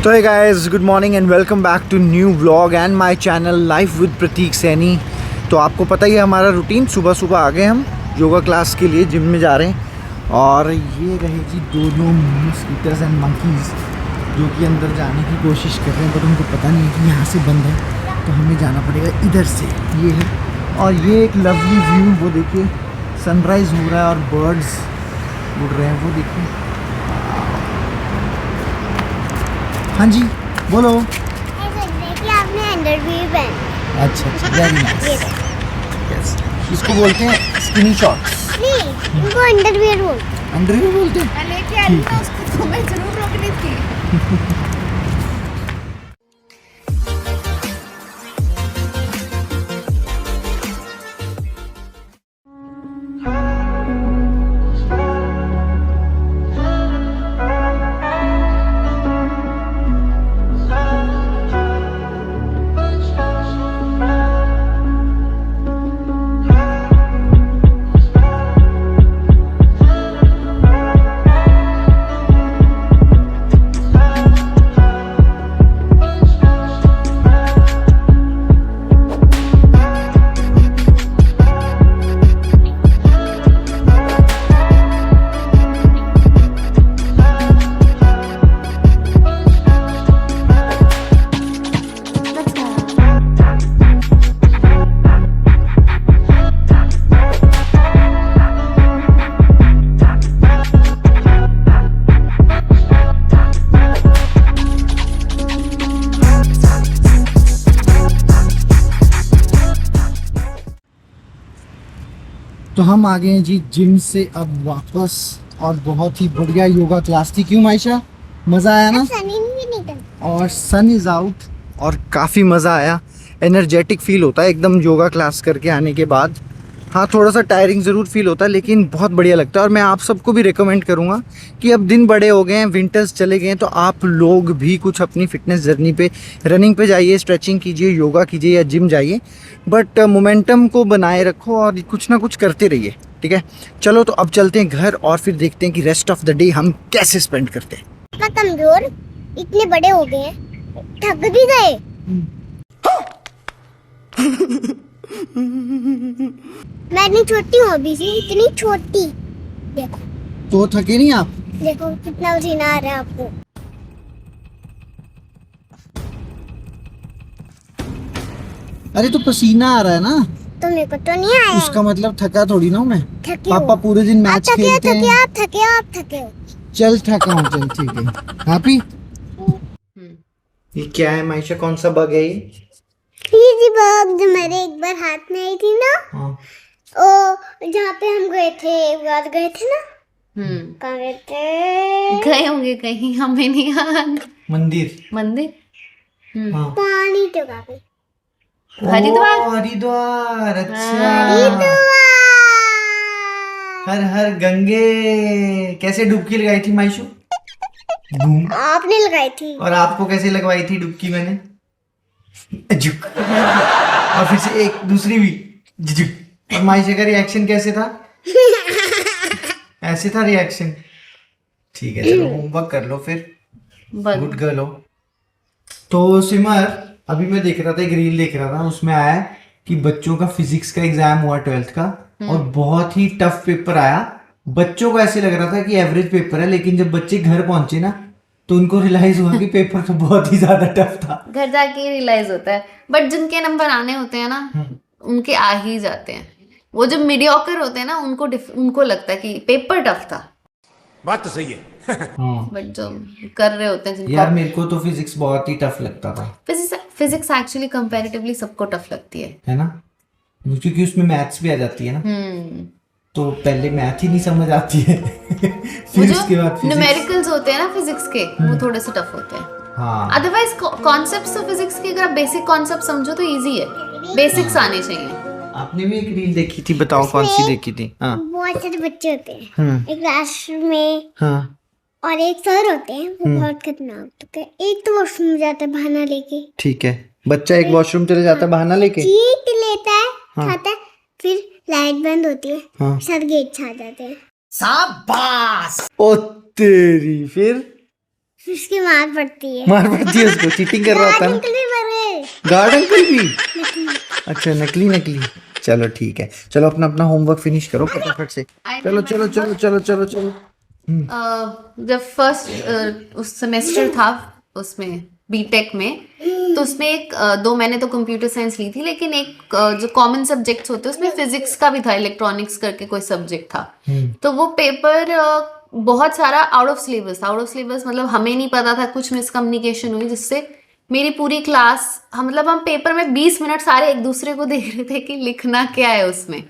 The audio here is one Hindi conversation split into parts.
तो hey guys, good morning and welcome back to new vlog and my channel life with Prateek Saini. तो आपको पता ही है हमारा रूटीन, सुबह सुबह आ गए हम योगा क्लास के लिए, जिम में जा रहे हैं। और ये रहे जी दोनों मस्कीटर्स एंड मंकीज़ जो कि अंदर जाने की कोशिश कर रहे हैं, बट उनको पता नहीं है कि यहाँ से बंद है, तो हमें जाना पड़ेगा इधर से। ये है, और ये एक लवली व्यू, वो देखिए सनराइज़ हो रहा है और बर्ड्स उड़ रहे हैं, वो देखिए। हाँ जी बोलो। कि आपने अंडरवियर पहना। अच्छा अच्छा, वेरी नाइस। यस, इसको बोलते हैं स्किनी शॉर्ट्स। नहीं, इनको अंडरवियर बोलते हैं। अंडरवियर बोलते हैं। मैं लेके आई ना उसको, तो मैं जरूर रोकनी थी। तो हम आ गए हैं जी जिम से अब वापस, और बहुत ही बढ़िया योगा क्लास थी। क्यों मायशा, मज़ा आया ना? सन भी निकल। और सन इज़ आउट और काफ़ी मज़ा आया, एनर्जेटिक फील होता है एकदम योगा क्लास करके आने के बाद। हाँ, थोड़ा सा टायरिंग ज़रूर फील होता है, लेकिन बहुत बढ़िया लगता है। और मैं आप सबको भी रिकमेंड करूँगा कि अब दिन बड़े हो गए हैं, विंटर्स चले गए हैं, तो आप लोग भी कुछ अपनी फिटनेस जर्नी पे, रनिंग पे जाइए, स्ट्रेचिंग कीजिए, योगा कीजिए या जिम जाइए, बट मोमेंटम को बनाए रखो और कुछ ना कुछ करते रहिए, ठीक है? चलो तो अब चलते हैं घर और फिर देखते हैं कि रेस्ट ऑफ द डे हम कैसे स्पेंड करते हैं। इतना कमजोर, इतने बड़े हो गए हैं, थक भी गए। मैं इतनी छोटी हूँ अभी से, इतनी छोटी। देखो तो थके नहीं आप? देखो कितना पसीना आ रहा है आपको। अरे तो पसीना आ रहा है ना, तो मेरे को तो नहीं आया। उसका मतलब थका थोड़ी ना हूं मैं। थके हो। पापा पूरे दिन मैच आप थके हो, खेलते थके हैं। हो, आप थके हो, आप थके हो। चल थका हूं, चल ठीक है। हैप्पी? ये क्या है मायशा, कौन सा बग है ये? जी बाब, जो मेरे एक बार हाथ में आई थी ना, हाँ। ओ जहाँ पे हम गए थे, एक बार गए थे ना, कहाँ गए थे? गए होंगे कहीं, हमें नहीं याद। मंदिर। हाँ। पानी तो काफी। हरिद्वार। ओ, हरिद्वार, अच्छा। हरिद्वार। हर हर गंगे। कैसे डुबकी लगाई थी मायशू? बूम। आपने लगाई थी। और आपको कैसे लगवाई थी डुबकी मैंने? झुक। और फिर से एक दूसरी भी झुक। और मायशा का रिएक्शन कैसे था? ऐसे था रिएक्शन। ठीक है, चलो होमवर्क कर लो फिर, गुड गर्ल हो। तो सिमर, अभी मैं देख रहा था, एक रील देख रहा था, उसमें आया कि बच्चों का फिजिक्स का एग्जाम हुआ 12th का, और बहुत ही टफ पेपर आया। बच्चों को ऐसे लग रहा था कि एवरेज पेपर है, लेकिन जब बच्चे घर पहुंचे ना, तो उनको रियलाइज हुआ कि पेपर तो बहुत ही ज्यादा टफ था। घर जाके रियलाइज होता है, बट जिनके नंबर आने होते हैं ना, उनके आ ही जाते हैं। वो जो मीडियोकर होते हैं ना, उनको लगता है कि पेपर टफ था। बात तो सही है। हाँ। बट जो कर रहे होते हैं, यार जिनको मेरे को तो फिजिक्स बहुत ही टफ लगता था। फिजिक्स एक्चुअली कंपैरेटिवली सबको टफ लगती है ना, क्योंकि उसमें मैथ्स भी आ जाती है ना। तो पहले मैथ ही नहीं समझ आती है। फिर उसके बाद फिजिक्स। न्यूमेरिकल्स होते हैं ना फिजिक्स के, वो थोड़े से टफ होते हैं। हाँ। अदरवाइज कॉन्सेप्ट्स ऑफ फिजिक्स के अगर आप बेसिक कॉन्सेप्ट समझो तो इजी है, बेसिक्स आने चाहिए। आपने भी एक रील देखी थी, बताओ कौन सी देखी थी? हाँ। बहुत सारे बच्चे होते हैं एक क्लास में। हाँ। और एक सर होते हैं, वो बहुत खतरनाक होते हैं। एक तो वॉशरूम जाता है बहाना लेके। ठीक है, बच्चा एक वॉशरूम चले जाता है बहाना लेके, चीट लेता है, हाँ। खाता है, फिर लाइट बंद होती है, हाँ। सर गेट छा जाते हैं। शाबाश। ओ तेरी, फिर उसकी मार पड़ती है। मार पड़ती है उसको, चीटिंग कर रहा होता है ना। नकली बने। गार्ड अंकल भी? नकली। अच्छा, नकली नकली। चलो ठीक है, चलो अपना अपना होमवर्क फिनिश करो फटाफट से। चलो चलो चलो चलो चलो चलो। जब फर्स्ट उस सेमेस्टर था उसमें बीटेक में, तो उसमें दो मैंने तो कंप्यूटर साइंस ली थी, लेकिन एक जो कॉमन सब्जेक्ट्स होते हैं उसमें फिजिक्स का भी था, इलेक्ट्रॉनिक्स करके कोई सब्जेक्ट था। तो वो पेपर बहुत सारा आउट ऑफ सिलेबस था। आउट ऑफ सिलेबस मतलब हमें नहीं पता था, कुछ मिसकम्युनिकेशन हुई जिससे मेरी पूरी क्लास, हम पेपर में 20 मिनट सारे एक दूसरे को देख रहे थे कि लिखना क्या है उसमें।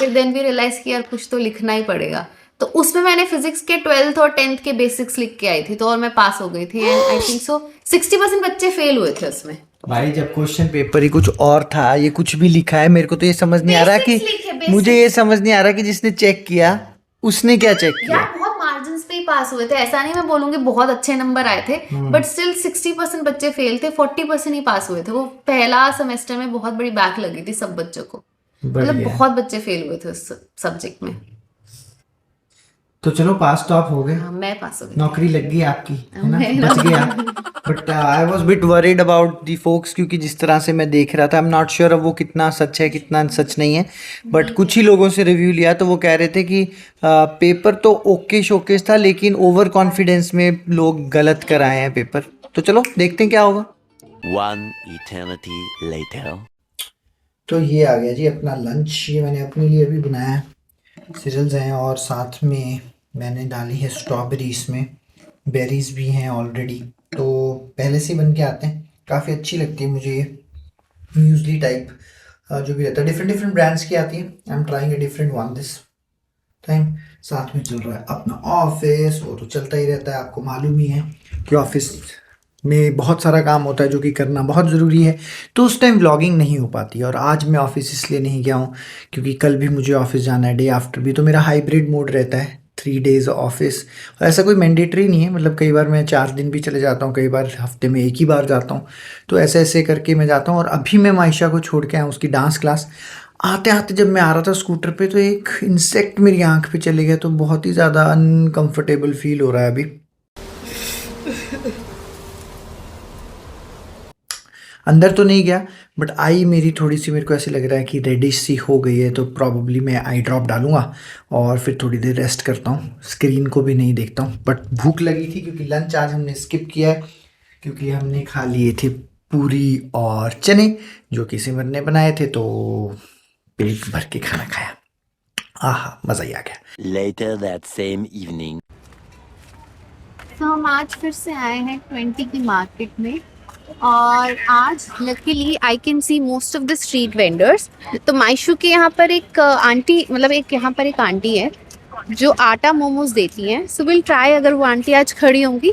फिर देन भी रियलाइज किया यार कुछ तो लिखना ही पड़ेगा। तो उसमें मैंने फिजिक्स के 12th और 10th के बेसिक्स लिख के आई थी, तो और मैं पास हो गई थी। एंड आई थिंक सो 60% बच्चे फेल हुए थे उसमें। भाई जब क्वेश्चन पेपर ही कुछ और था, ये कुछ भी लिखा है, मेरे को तो ये समझ नहीं आ रहा कि Basics लिखे, basics। मुझे ये समझ नहीं आ रहा कि जिसने चेक किया उसने क्या चेक किया। यार बहुत मार्जिन पे ही पास हुए थे, ऐसा नहीं मैं बोलूंगी बहुत अच्छे नंबर आए थे, बट स्टिल 60% बच्चे फेल थे, 40% ही पास हुए थे। वो पहला सेमेस्टर में बहुत बड़ी बैक लगी थी सब बच्चों को, मतलब बहुत बच्चे फेल हुए थे उस सब्जेक्ट में। तो चलो पास तो आप हो गए, हाँ, मैं पास हो गई। नौकरी लग गई आपकी, है ना, बच गया। But I was bit worried about the folks, क्योंकि जिस तरह से मैं देख रहा था, आई एम नॉट श्योर अब वो कितना सच है कितना सच नहीं है, बट कुछ ही लोगों से रिव्यू लिया तो वो कह रहे थे कि पेपर तो ओके शोकेस था, लेकिन ओवर कॉन्फिडेंस में लोग गलत कराए हैं पेपर। तो चलो देखते हैं क्या होगा। One eternity later. तो ये आ गया जी अपना लंच, ये मैंने अपने लिए अभी बनाया है, सीरियल्स हैं और साथ में मैंने डाली है स्ट्रॉबेरी, इसमें बेरीज भी हैं ऑलरेडी, तो पहले से बन के आते हैं। काफ़ी अच्छी लगती है मुझे ये म्यूजली टाइप जो भी रहता है, डिफरेंट डिफरेंट ब्रांड्स की आती है। I am trying a different one this time. साथ में चल रहा है अपना ऑफिस, वो तो चलता ही रहता है, आपको मालूम ही है कि ऑफिस में बहुत सारा काम होता है जो कि करना बहुत ज़रूरी है, तो उस टाइम व्लॉगिंग नहीं हो पाती। और आज मैं ऑफिस इसलिए नहीं गया हूँ क्योंकि कल भी मुझे ऑफिस जाना है, डे आफ्टर भी, तो मेरा हाइब्रिड मोड रहता है, 3 days ऑफिस। और ऐसा कोई मैंडेटरी नहीं है, मतलब कई बार मैं 4 दिन भी चले जाता हूँ, कई बार हफ्ते में 1 ही बार जाता हूँ, तो ऐसे ऐसे करके मैं जाता हूँ। और अभी मैं मायशा को छोड़ के आया उसकी डांस क्लास, आते आते जब मैं आ रहा था स्कूटर पे तो एक इंसेक्ट मेरी आँख पे चले गया, तो बहुत ही ज़्यादा अनकम्फर्टेबल फील हो रहा है अभी। अंदर तो नहीं गया, बट आई मेरी थोड़ी सी, मेरे को ऐसे लग रहा है कि रेडिश सी हो गई है, तो प्रॉब्ली मैं आई ड्रॉप डालूंगा और फिर थोड़ी देर रेस्ट करता हूँ, स्क्रीन को भी नहीं देखता हूँ। बट भूख लगी थी क्योंकि लंच आज हमने स्किप किया है, क्योंकि हमने खा लिए थे पूरी और चने जो कि सिमर ने बनाए थे, तो पेट भर के खाना खाया, आहा मज़ा ही आ गया। Later that same evening. तो हम आज फिर से आए हैं 20 की मार्केट में, और आज luckily I can see most of the street vendors. तो मायशू के यहाँ पर एक आंटी, मतलब यहाँ पर एक आंटी है जो आटा मोमोज देती हैं। सो विल ट्राई, अगर वो आंटी आज खड़ी होंगी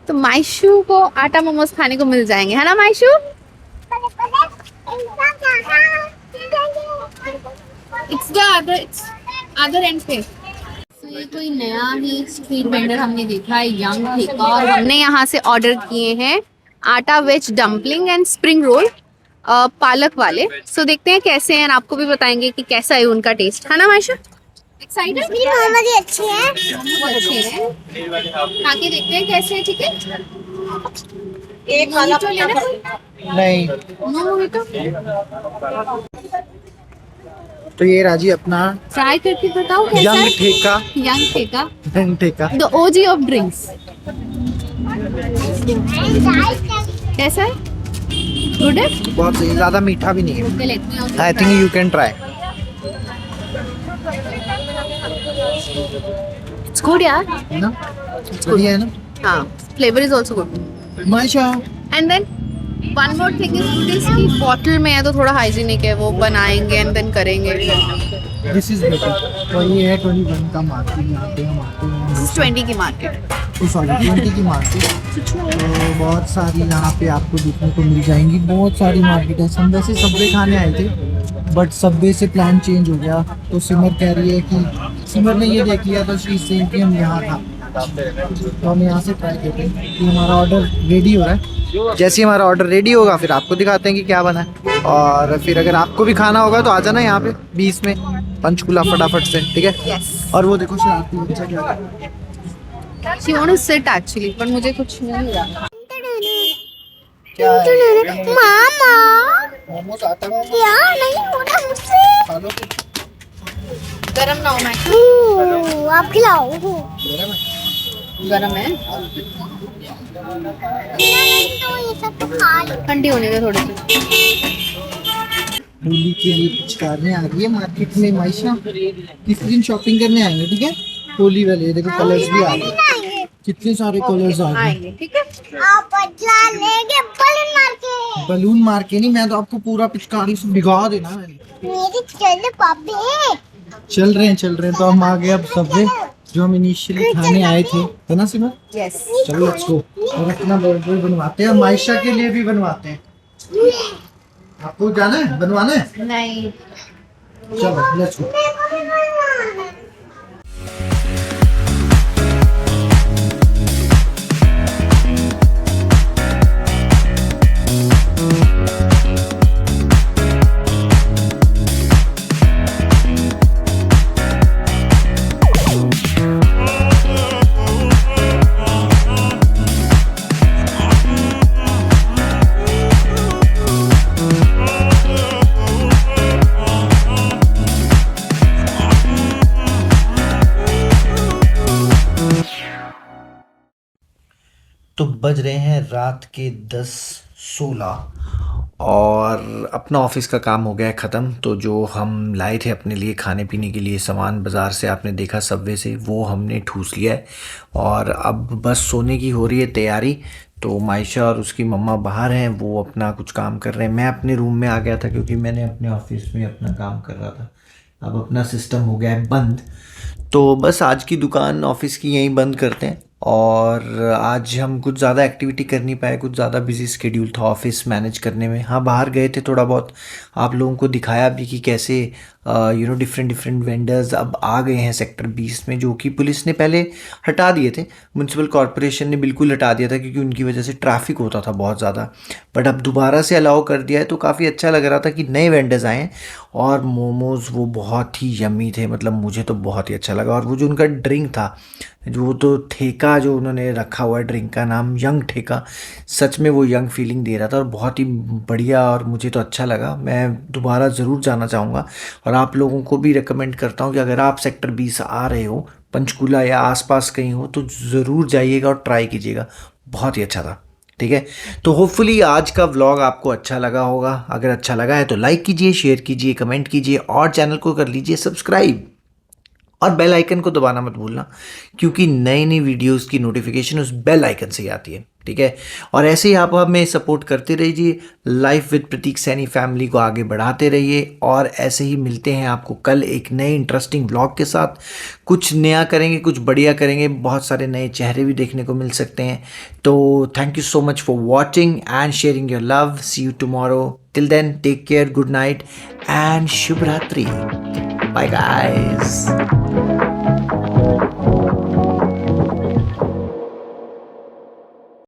तो मायशू को आटा मोमोज खाने को मिल जाएंगे, है ना मायशू? इट्स द अदर एंड पे। ये कोई नया ही स्ट्रीट वेंडर हमने देखा है, यंग ठेका, और हमने यहाँ से ऑर्डर किए हैं आटा veg dumpling and spring roll पालक वाले। सो देखते हैं कैसे हैं, आपको भी बताएंगे कि कैसा है उनका टेस्ट, है ना मायशा? एक्साइटेड? मामा जी अच्छे हैं, बहुत अच्छे हैं, खा के देखते हैं कैसे है। ठीक है, एक वाला तो लेना कोई? नहीं, नो मोहितो। तो ये राजी अपना ट्राई करके बताओ कैसा यंग है? ठेका, यंग ठेका, यंग ठेका, द ओजी ऑफ ड्रिंक्स। कैसा है? गुड है? बहुत सही, ज़्यादा मीठा भी नहीं है। Okay, let me also I try. Think you can try. It's good यार। है ना, बढ़िया है ना। हाँ, flavour is also good. Maysha, and then one more thing is good is कि बॉटल में है तो थोड़ा हाइजीनिक है, वो बनाएंगे एंड देन करेंगे। This is better. तो ये है 21 का मार्केट, यहाँ पे हम आते हैं। दिस इज 20 की मार्केट, सॉरी 20 की मार्केट। तो बहुत सारी यहाँ पे आपको देखने को मिल जाएंगी, बहुत सारी मार्केट है। हम वैसे सबवे खाने आए थे, बट सबवे से प्लान चेंज हो गया, तो सिमर कह रही है कि सिमर ने ये देख लिया तो शी सेम कि हम यहाँ था, तो हम यहाँ से ट्राई करते हैं कि हमारा ऑर्डर रेडी हो रहा है। जैसे ही हमारा ऑर्डर रेडी होगा फिर आपको दिखाते हैं कि क्या बना है, और फिर अगर आपको भी खाना होगा तो आ जाना यहाँ पे 20 में पंचकूला फटाफट से, ठीक है? यस। और वो देखो शरारती बच्चा क्या she want to sit actually, पर मुझे कुछ मिल नहीं रहा। मामा मोमोज आता है यार नहीं हो रहा मुझसे। खा लो गरम ना हो मैं आप खिलाओ। गरम है, तो ये सब तो खा लो। ठंडी होने दे थोड़ी सी। होली के लिए पिचकारियाँ आ रही है मार्केट में। माइशा किस दिन शॉपिंग करने आएंगे, ठीक है? होली वाले देखो कलर्स भी आ रहे हैं, कितने सारे कलर्स आ रहे हैं। आएंगे, ठीक है। आप बदला लेंगे बलून मार के। बलून मार के नहीं, मैं तो आपको पूरा पिचकारी से भिगा देना है। मेरी चल पापे। चल रहे हैं तो हम आ गए अब सबवे जो हम इनिशियली खाने आए थे, है ना सिमर? यस। चलो लेट्स गो। और अपना बर्गर बनवाते हैं और माइशा के लिए भी बनवाते हैं। आपको जाना है बनवाना है? नहीं, चलो लेट्स गो। तो बज रहे हैं रात के 10:16 और अपना ऑफिस का काम हो गया है ख़त्म। तो जो हम लाए थे अपने लिए खाने पीने के लिए सामान बाज़ार से, आपने देखा सबवे से, वो हमने ठूस लिया है और अब बस सोने की हो रही है तैयारी। तो माइशा और उसकी मम्मा बाहर हैं, वो अपना कुछ काम कर रहे हैं। मैं अपने रूम में आ गया था क्योंकि मैंने अपने ऑफिस में अपना काम कर रहा था। अब अपना सिस्टम हो गया है बंद, तो बस आज की दुकान ऑफिस की यहीं बंद करते हैं। और आज हम कुछ ज़्यादा एक्टिविटी कर नहीं पाए, कुछ ज़्यादा बिजी स्केड्यूल था ऑफिस मैनेज करने में। हाँ, बाहर गए थे थोड़ा बहुत, आप लोगों को दिखाया भी कि कैसे डिफरेंट वेंडर्स अब आ गए हैं सेक्टर 20 में, जो कि पुलिस ने पहले हटा दिए थे, म्यूनसिपल कॉरपोरेशन ने बिल्कुल हटा दिया था क्योंकि उनकी वजह से ट्रैफिक होता था बहुत ज़्यादा। बट अब दोबारा से अलाउ कर दिया है तो काफ़ी अच्छा लग रहा था कि नए वेंडर्स आए हैं। और मोमोज़ वो बहुत ही यम्मी थे, मतलब मुझे तो बहुत ही अच्छा लगा। और वो जो उनका ड्रिंक था, जो तो ठेका जो उन्होंने रखा हुआ है, ड्रिंक का नाम यंग ठेका, सच में वो यंग फीलिंग दे रहा था और बहुत ही बढ़िया, और मुझे तो अच्छा लगा। मैं दोबारा ज़रूर जाना चाहूँगा और आप लोगों को भी रिकमेंड करता हूँ कि अगर आप सेक्टर 20 आ रहे हो, पंचकूला या आसपास कहीं हो, तो ज़रूर जाइएगा और ट्राई कीजिएगा, बहुत ही अच्छा था। ठीक है, तो होपफुली आज का व्लॉग आपको अच्छा लगा होगा। अगर अच्छा लगा है तो लाइक कीजिए, शेयर कीजिए, कमेंट कीजिए और चैनल को कर लीजिए सब्सक्राइब और बेल आइकन को दबाना मत भूलना, क्योंकि नई नई वीडियोस की नोटिफिकेशन उस बेल आइकन से ही आती है। ठीक है, और ऐसे ही आप हमें सपोर्ट करते रहिए, life with Prateek Saini family को आगे बढ़ाते रहिए। और ऐसे ही मिलते हैं आपको कल एक नए इंटरेस्टिंग व्लॉग के साथ। कुछ नया करेंगे, कुछ बढ़िया करेंगे, बहुत सारे नए चेहरे भी देखने को मिल सकते हैं। तो thank you so much for watching and sharing your love. See you tomorrow, till then take care, good night and शुभ रात्रि। Bye guys.